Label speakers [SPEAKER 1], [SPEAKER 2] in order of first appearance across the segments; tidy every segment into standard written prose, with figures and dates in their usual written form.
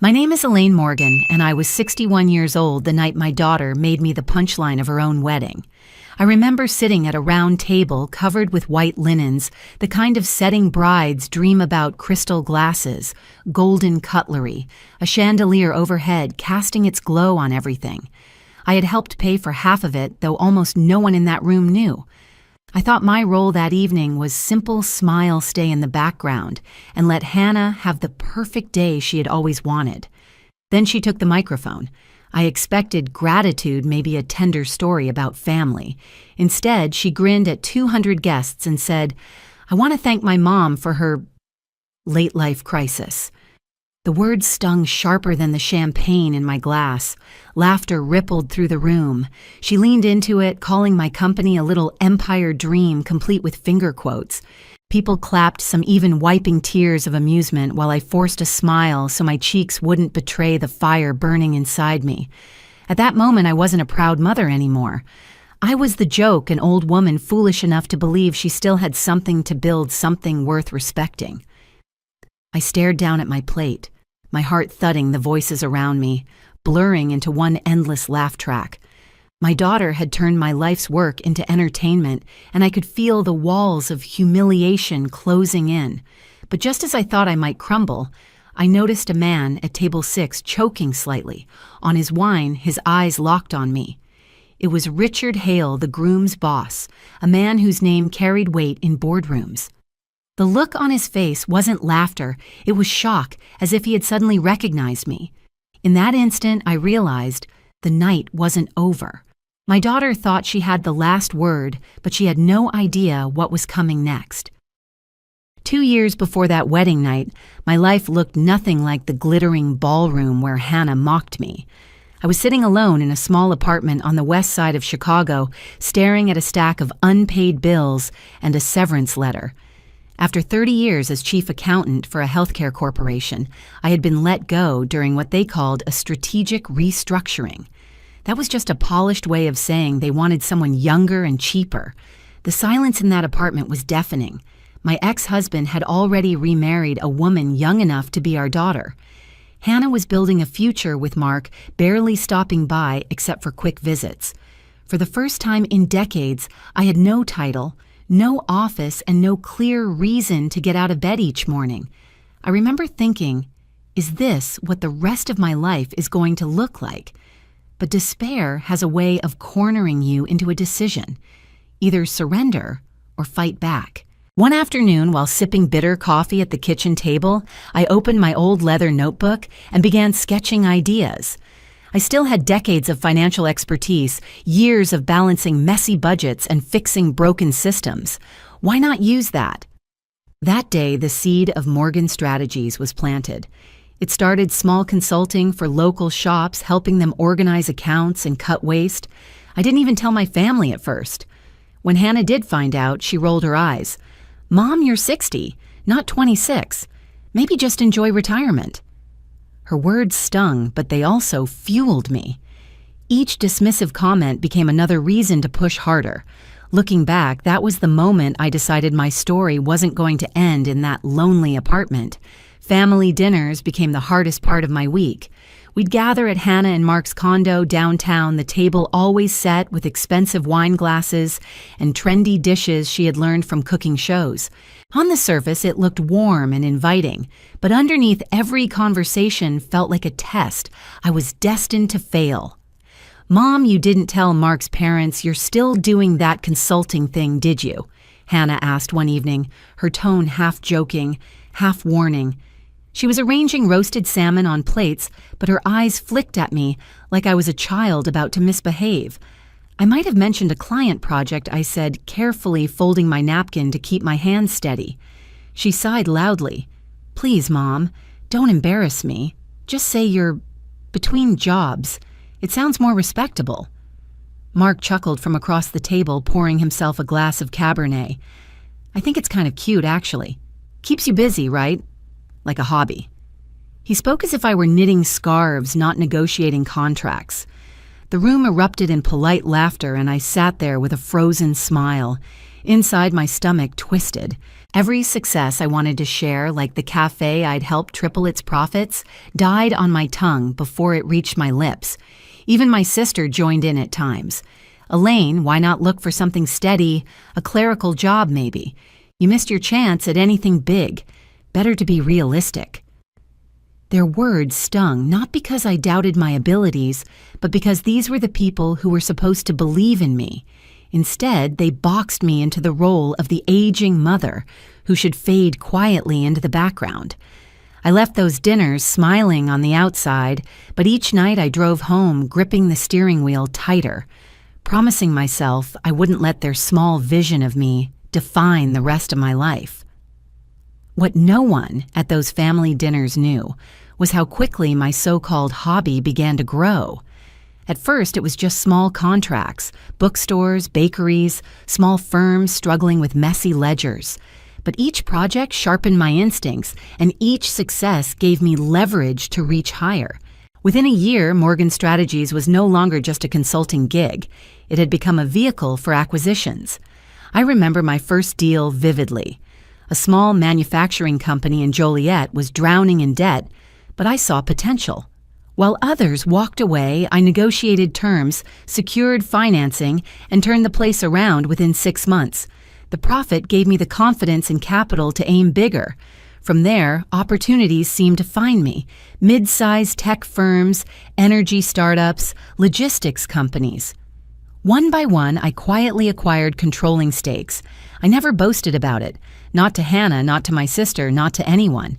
[SPEAKER 1] My name is Elaine Morgan, and I was 61 years old the night my daughter made me the punchline of her own wedding. I remember sitting at a round table covered with white linens, the kind of setting brides dream about: crystal glasses, golden cutlery, a chandelier overhead casting its glow on everything. I had helped pay for half of it, though almost no one in that room knew. I thought my role that evening was simple smile stay in the background and let Hannah have the perfect day she had always wanted. Then she took the microphone. I expected gratitude, maybe a tender story about family. Instead, she grinned at 200 guests and said, "I want to thank my mom for her late life crisis." The words stung sharper than the champagne in my glass. Laughter rippled through the room. She leaned into it, calling my company a little empire dream complete with finger quotes. People clapped, some even wiping tears of amusement, while I forced a smile so my cheeks wouldn't betray the fire burning inside me. At that moment, I wasn't a proud mother anymore. I was the joke, an old woman foolish enough to believe she still had something to build, something worth respecting. I stared down at my plate, my heart thudding, the voices around me, blurring into one endless laugh track. My daughter had turned my life's work into entertainment, and I could feel the walls of humiliation closing in. But just as I thought I might crumble, I noticed a man at table 6 choking slightly. On his wine, his eyes locked on me. It was Richard Hale, the groom's boss, a man whose name carried weight in boardrooms. The look on his face wasn't laughter, it was shock, as if he had suddenly recognized me. In that instant, I realized the night wasn't over. My daughter thought she had the last word, but she had no idea what was coming next. 2 years before that wedding night, my life looked nothing like the glittering ballroom where Hannah mocked me. I was sitting alone in a small apartment on the west side of Chicago, staring at a stack of unpaid bills and a severance letter. After 30 years as chief accountant for a healthcare corporation, I had been let go during what they called a strategic restructuring. That was just a polished way of saying they wanted someone younger and cheaper. The silence in that apartment was deafening. My ex-husband had already remarried a woman young enough to be our daughter. Hannah was building a future with Mark, barely stopping by except for quick visits. For the first time in decades, I had no title, no office, and no clear reason to get out of bed each morning. I remember thinking, is this what the rest of my life is going to look like? But despair has a way of cornering you into a decision. Either surrender or fight back. One afternoon, while sipping bitter coffee at the kitchen table, I opened my old leather notebook and began sketching ideas. I still had decades of financial expertise, years of balancing messy budgets and fixing broken systems. Why not use that? That day, the seed of Morgan Strategies was planted. It started small consulting for local shops, helping them organize accounts and cut waste. I didn't even tell my family at first. When Hannah did find out, she rolled her eyes. "Mom, you're 60, not 26. Maybe just enjoy retirement." Her words stung, but they also fueled me. Each dismissive comment became another reason to push harder. Looking back, that was the moment I decided my story wasn't going to end in that lonely apartment. Family dinners became the hardest part of my week. We'd gather at Hannah and Mark's condo downtown, the table always set with expensive wine glasses and trendy dishes she had learned from cooking shows. On the surface, it looked warm and inviting, but underneath every conversation felt like a test. I was destined to fail. "Mom, you didn't tell Mark's parents you're still doing that consulting thing, did you?" Hannah asked one evening, her tone half joking, half warning. She was arranging roasted salmon on plates, but her eyes flicked at me like I was a child about to misbehave. I might have mentioned a client project, I said, carefully folding my napkin to keep my hands steady. She sighed loudly. "Please, Mom, don't embarrass me. Just say you're between jobs. It sounds more respectable." Mark chuckled from across the table, pouring himself a glass of Cabernet. "I think it's kind of cute, actually. Keeps you busy, right? Like a hobby." He spoke as if I were knitting scarves, not negotiating contracts. The room erupted in polite laughter, and I sat there with a frozen smile. Inside, my stomach twisted. Every success I wanted to share, like the cafe I'd helped triple its profits, died on my tongue before it reached my lips. Even my sister joined in at times. "Elaine, why not look for something steady, a clerical job maybe? You missed your chance at anything big. Better to be realistic." Their words stung, not because I doubted my abilities, but because these were the people who were supposed to believe in me. Instead, they boxed me into the role of the aging mother who should fade quietly into the background. I left those dinners smiling on the outside, but each night I drove home gripping the steering wheel tighter, promising myself I wouldn't let their small vision of me define the rest of my life. What no one at those family dinners knew was how quickly my so-called hobby began to grow. At first, it was just small contracts, bookstores, bakeries, small firms struggling with messy ledgers. But each project sharpened my instincts, and each success gave me leverage to reach higher. Within a year, Morgan Strategies was no longer just a consulting gig. It had become a vehicle for acquisitions. I remember my first deal vividly. A small manufacturing company in Joliet was drowning in debt, but I saw potential. While others walked away, I negotiated terms, secured financing, and turned the place around within 6 months. The profit gave me the confidence and capital to aim bigger. From there, opportunities seemed to find me. Mid-sized tech firms, energy startups, logistics companies. One by one, I quietly acquired controlling stakes. I never boasted about it. Not to Hannah, not to my sister, not to anyone.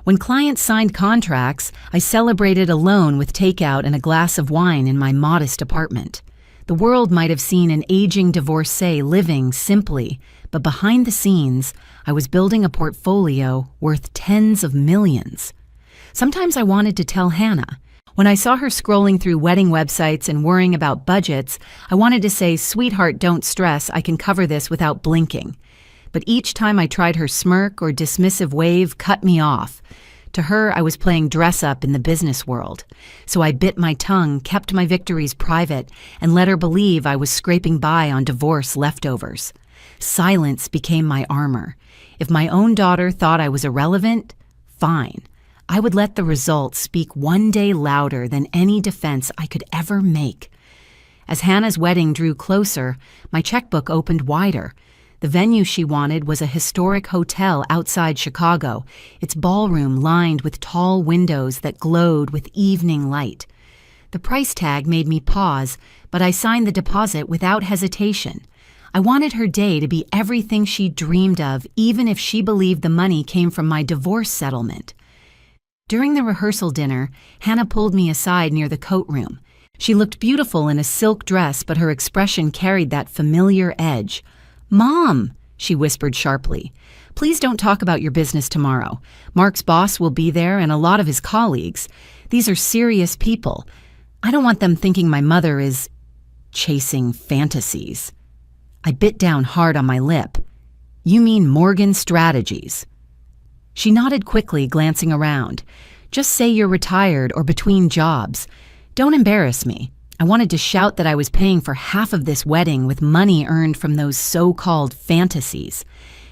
[SPEAKER 1] When clients signed contracts, I celebrated alone with takeout and a glass of wine in my modest apartment. The world might have seen an aging divorcee living simply, but behind the scenes, I was building a portfolio worth tens of millions. Sometimes I wanted to tell Hannah. When I saw her scrolling through wedding websites and worrying about budgets, I wanted to say, "Sweetheart, don't stress, I can cover this without blinking." But each time I tried, her smirk or dismissive wave cut me off. To her, I was playing dress-up in the business world. So I bit my tongue, kept my victories private, and let her believe I was scraping by on divorce leftovers. Silence became my armor. If my own daughter thought I was irrelevant, fine. I would let the results speak one day louder than any defense I could ever make. As Hannah's wedding drew closer, my checkbook opened wider. The venue she wanted was a historic hotel outside Chicago, its ballroom lined with tall windows that glowed with evening light. The price tag made me pause, but I signed the deposit without hesitation. I wanted her day to be everything she dreamed of, even if she believed the money came from my divorce settlement. During the rehearsal dinner, Hannah pulled me aside near the coat room. She looked beautiful in a silk dress, but her expression carried that familiar edge. "Mom," she whispered sharply, "please don't talk about your business tomorrow. Mark's boss will be there and a lot of his colleagues. These are serious people. I don't want them thinking my mother is chasing fantasies." I bit down hard on my lip. "You mean Morgan Strategies?" She nodded quickly, glancing around. "Just say you're retired or between jobs. Don't embarrass me." I wanted to shout that I was paying for half of this wedding with money earned from those so-called fantasies.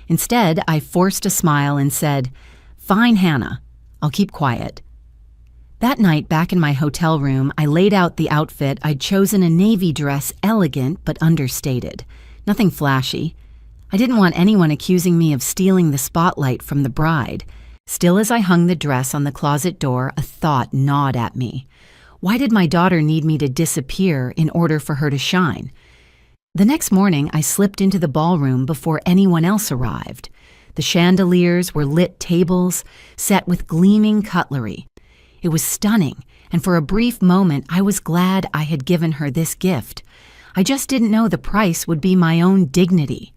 [SPEAKER 1] Instead, I forced a smile and said, "Fine, Hannah. I'll keep quiet." That night, back in my hotel room, I laid out the outfit. I'd chosen a navy dress, elegant but understated. Nothing flashy. I didn't want anyone accusing me of stealing the spotlight from the bride. Still, as I hung the dress on the closet door, a thought gnawed at me. Why did my daughter need me to disappear in order for her to shine? The next morning, I slipped into the ballroom before anyone else arrived. The chandeliers were lit tables, set with gleaming cutlery. It was stunning, and for a brief moment, I was glad I had given her this gift. I just didn't know the price would be my own dignity.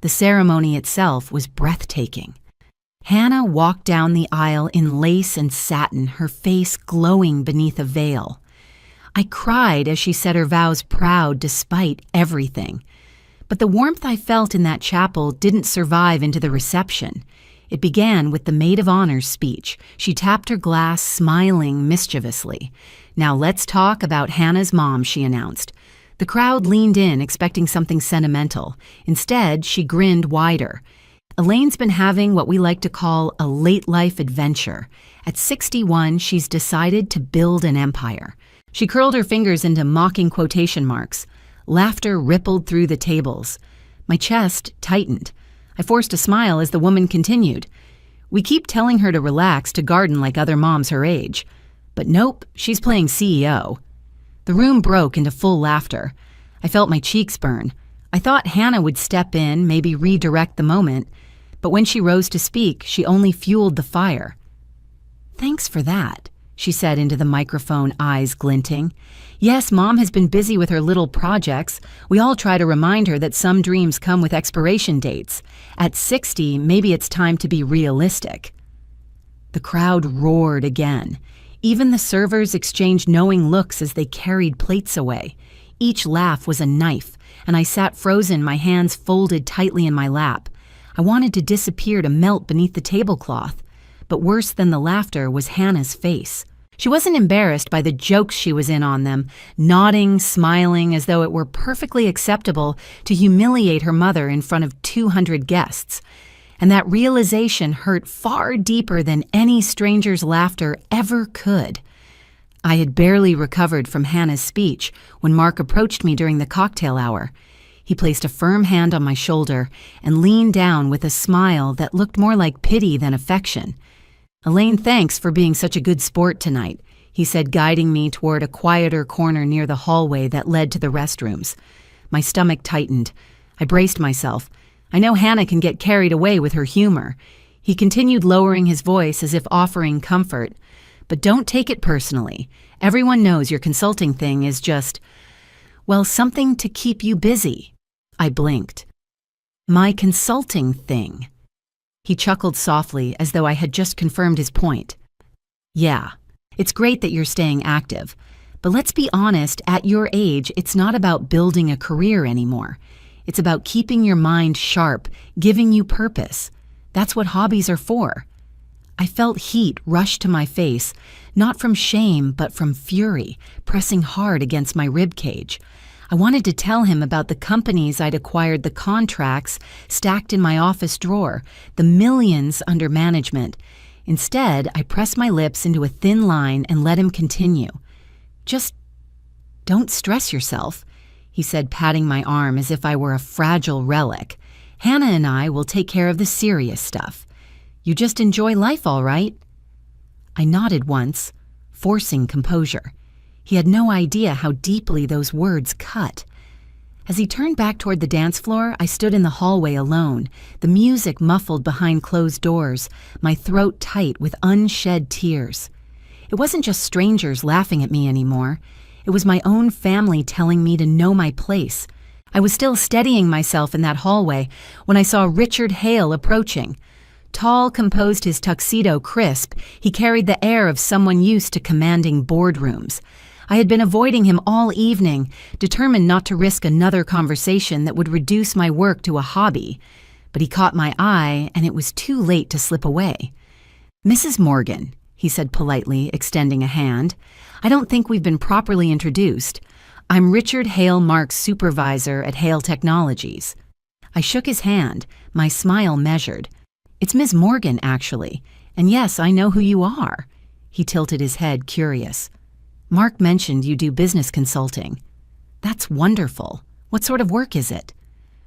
[SPEAKER 1] The ceremony itself was breathtaking. Hannah walked down the aisle in lace and satin, her face glowing beneath a veil. I cried as she said her vows proud despite everything. But the warmth I felt in that chapel didn't survive into the reception. It began with the maid of honor's speech. She tapped her glass, smiling mischievously. "Now let's talk about Hannah's mom," she announced. The crowd leaned in, expecting something sentimental. Instead, she grinned wider. Elaine's been having what we like to call a late-life adventure. At 61, she's decided to build an empire. She curled her fingers into mocking quotation marks. Laughter rippled through the tables. My chest tightened. I forced a smile as the woman continued. We keep telling her to relax, to garden like other moms her age. But nope, she's playing CEO. The room broke into full laughter. I felt my cheeks burn. I thought Hannah would step in, maybe redirect the moment. But when she rose to speak, she only fueled the fire. "Thanks for that," she said into the microphone, eyes glinting. "Yes, Mom has been busy with her little projects. We all try to remind her that some dreams come with expiration dates. At 60, maybe it's time to be realistic." The crowd roared again. Even the servers exchanged knowing looks as they carried plates away. Each laugh was a knife, and I sat frozen, my hands folded tightly in my lap. I wanted to disappear, to melt beneath the tablecloth. But worse than the laughter was Hannah's face. She wasn't embarrassed by the jokes she was in on them, nodding, smiling as though it were perfectly acceptable to humiliate her mother in front of 200 guests. And that realization hurt far deeper than any stranger's laughter ever could. I had barely recovered from Hannah's speech when Mark approached me during the cocktail hour. He placed a firm hand on my shoulder and leaned down with a smile that looked more like pity than affection. "Elaine, thanks for being such a good sport tonight," he said, guiding me toward a quieter corner near the hallway that led to the restrooms. My stomach tightened. I braced myself. I know Hannah can get carried away with her humor. He continued, lowering his voice as if offering comfort. "But don't take it personally. Everyone knows your consulting thing is just, well, something to keep you busy." I blinked. "My consulting thing." He chuckled softly, as though I had just confirmed his point. "Yeah, it's great that you're staying active. But let's be honest, at your age, it's not about building a career anymore. It's about keeping your mind sharp, giving you purpose. That's what hobbies are for." I felt heat rush to my face, not from shame, but from fury, pressing hard against my ribcage. I wanted to tell him about the companies I'd acquired, the contracts stacked in my office drawer, the millions under management. Instead, I pressed my lips into a thin line and let him continue. "Just don't stress yourself," he said, patting my arm as if I were a fragile relic. "Hannah and I will take care of the serious stuff. You just enjoy life, all right?" I nodded once, forcing composure. He had no idea how deeply those words cut. As he turned back toward the dance floor, I stood in the hallway alone, the music muffled behind closed doors, my throat tight with unshed tears. It wasn't just strangers laughing at me anymore. It was my own family telling me to know my place. I was still steadying myself in that hallway when I saw Richard Hale approaching. Tall, composed, his tuxedo crisp, he carried the air of someone used to commanding boardrooms. I had been avoiding him all evening, determined not to risk another conversation that would reduce my work to a hobby. But he caught my eye, and it was too late to slip away. "Mrs. Morgan," he said politely, extending a hand. "I don't think we've been properly introduced. I'm Richard Hale, Mark's supervisor at Hale Technologies." I shook his hand, my smile measured. "It's Ms. Morgan, actually. And yes, I know who you are." He tilted his head, curious. "Mark mentioned you do business consulting." "That's wonderful. What sort of work is it?"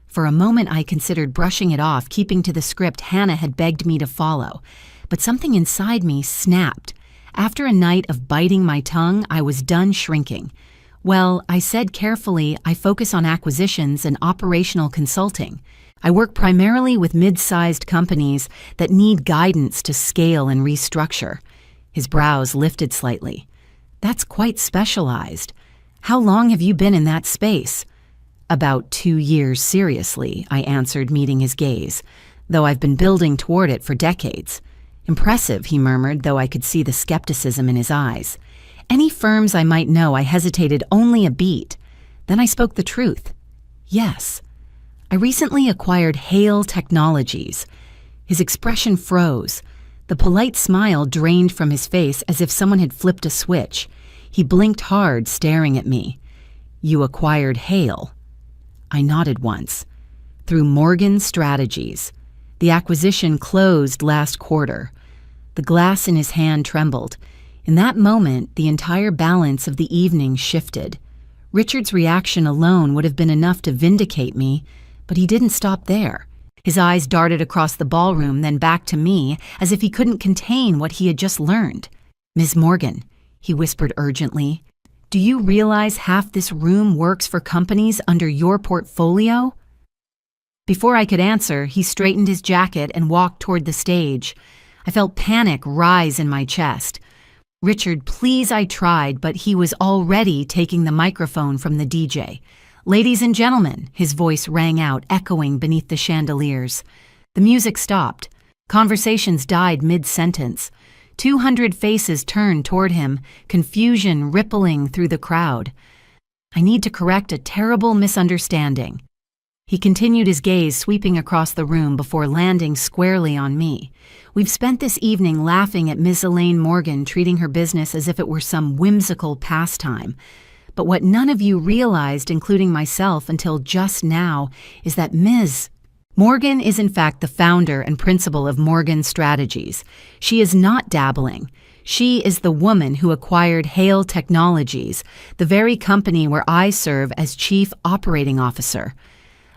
[SPEAKER 1] For a moment I considered brushing it off, keeping to the script Hannah had begged me to follow. But something inside me snapped. After a night of biting my tongue, I was done shrinking. "Well," I said carefully, "I focus on acquisitions and operational consulting. I work primarily with mid-sized companies that need guidance to scale and restructure." His brows lifted slightly. "That's quite specialized. How long have you been in that space?" "About 2 years, seriously," I answered, meeting his gaze, "though I've been building toward it for decades." "Impressive," he murmured, though I could see the skepticism in his eyes. Any firms I might know, I hesitated only a beat. Then I spoke the truth. "Yes. I recently acquired Hale Technologies." His expression froze. The polite smile drained from his face as if someone had flipped a switch. He blinked hard, staring at me. You acquired Hale. I nodded once. Through Morgan Strategies. The acquisition closed last quarter. The glass in his hand trembled. In that moment, the entire balance of the evening shifted. Richard's reaction alone would have been enough to vindicate me, but he didn't stop there. His eyes darted across the ballroom, then back to me, as if he couldn't contain what he had just learned. "Ms. Morgan," he whispered urgently, "do you realize half this room works for companies under your portfolio?" Before I could answer, he straightened his jacket and walked toward the stage. I felt panic rise in my chest. "Richard, please," I tried, but he was already taking the microphone from the DJ. "Ladies and gentlemen," his voice rang out, echoing beneath the chandeliers. The music stopped. Conversations died mid-sentence. 200 faces turned toward him, confusion rippling through the crowd. "I need to correct a terrible misunderstanding." He continued, his gaze sweeping across the room before landing squarely on me. "We've spent this evening laughing at Miss Elaine Morgan treating her business as if it were some whimsical pastime. But what none of you realized, including myself until just now, is that Ms. Morgan is in fact the founder and principal of Morgan Strategies. She is not dabbling. She is the woman who acquired Hale Technologies, the very company where I serve as Chief Operating Officer."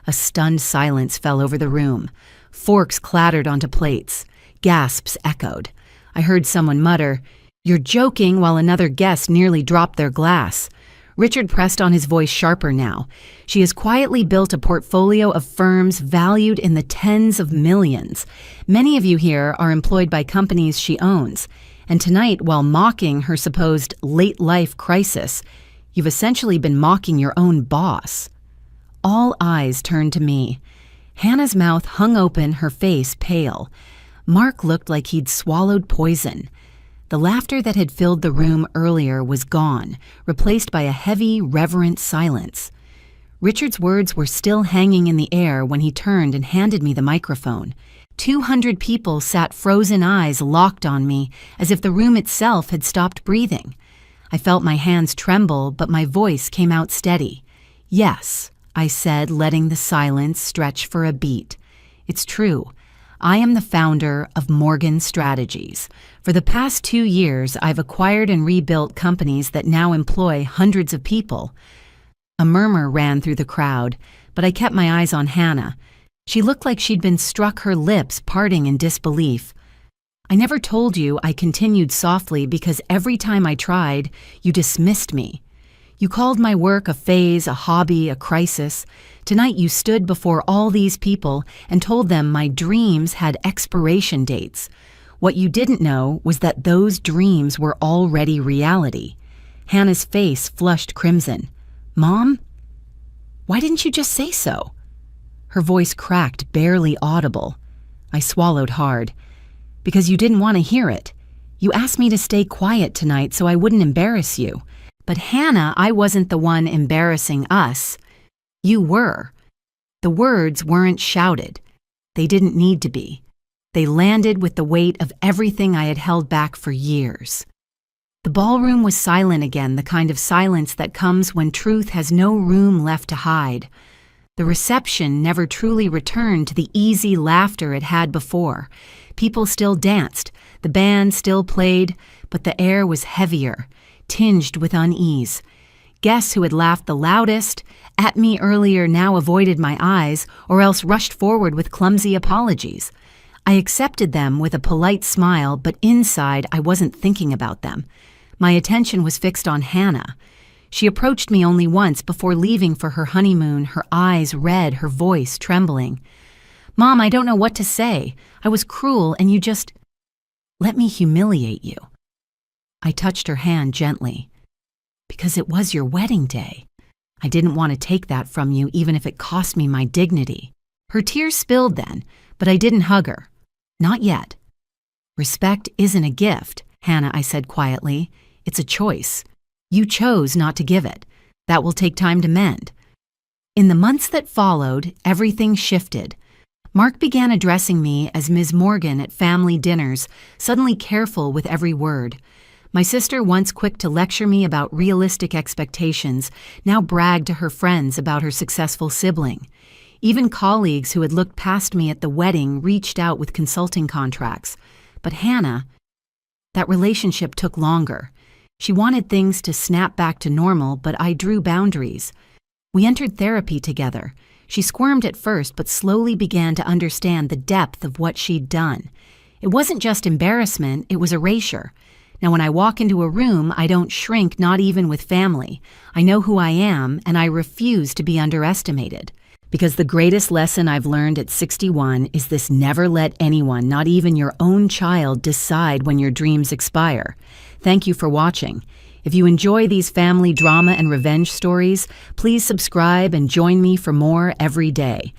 [SPEAKER 1] A stunned silence fell over the room. Forks clattered onto plates. Gasps echoed. I heard someone mutter, "You're joking," while another guest nearly dropped their glass. Richard pressed on, his voice sharper now. "She has quietly built a portfolio of firms valued in the tens of millions. Many of you here are employed by companies she owns. And tonight, while mocking her supposed late-life crisis, you've essentially been mocking your own boss." All eyes turned to me. Hannah's mouth hung open, her face pale. Mark looked like he'd swallowed poison. The laughter that had filled the room earlier was gone, replaced by a heavy, reverent silence. Richard's words were still hanging in the air when he turned and handed me the microphone. 200 people sat, frozen eyes locked on me, as if the room itself had stopped breathing. I felt my hands tremble, but my voice came out steady. "Yes," I said, letting the silence stretch for a beat. "It's true. I am the founder of Morgan Strategies. For the past 2 years, I've acquired and rebuilt companies that now employ hundreds of people." A murmur ran through the crowd, but I kept my eyes on Hannah. She looked like she'd been struck, her lips parting in disbelief. "I never told you," I continued softly, "because every time I tried, you dismissed me. You called my work a phase, a hobby, a crisis. Tonight you stood before all these people and told them my dreams had expiration dates. What you didn't know was that those dreams were already reality." Hannah's face flushed crimson. "Mom? Why didn't you just say so?" Her voice cracked, barely audible. I swallowed hard. "Because you didn't want to hear it. You asked me to stay quiet tonight so I wouldn't embarrass you. But Hannah, I wasn't the one embarrassing us. You were." The words weren't shouted. They didn't need to be. They landed with the weight of everything I had held back for years. The ballroom was silent again, the kind of silence that comes when truth has no room left to hide. The reception never truly returned to the easy laughter it had before. People still danced, the band still played, but the air was heavier, tinged with unease. Guests who had laughed the loudest at me earlier now avoided my eyes or else rushed forward with clumsy apologies. I accepted them with a polite smile, but inside I wasn't thinking about them. My attention was fixed on Hannah. She approached me only once before leaving for her honeymoon, her eyes red, her voice trembling. "Mom, I don't know what to say. I was cruel and you just let me humiliate you." I touched her hand gently. "Because it was your wedding day. I didn't want to take that from you, even if it cost me my dignity." Her tears spilled then, but I didn't hug her. Not yet. "Respect isn't a gift, Hannah," I said quietly. "It's a choice. You chose not to give it. That will take time to mend." In the months that followed, everything shifted. Mark began addressing me as Ms. Morgan at family dinners, suddenly careful with every word. My sister, once quick to lecture me about realistic expectations, now bragged to her friends about her successful sibling. Even colleagues who had looked past me at the wedding reached out with consulting contracts. But Hannah, that relationship took longer. She wanted things to snap back to normal, but I drew boundaries. We entered therapy together. She squirmed at first, but slowly began to understand the depth of what she'd done. It wasn't just embarrassment, it was erasure. Now, when I walk into a room, I don't shrink, not even with family. I know who I am, and I refuse to be underestimated. Because the greatest lesson I've learned at 61 is this: never let anyone, not even your own child, decide when your dreams expire. Thank you for watching. If you enjoy these family drama and revenge stories, please subscribe and join me for more every day.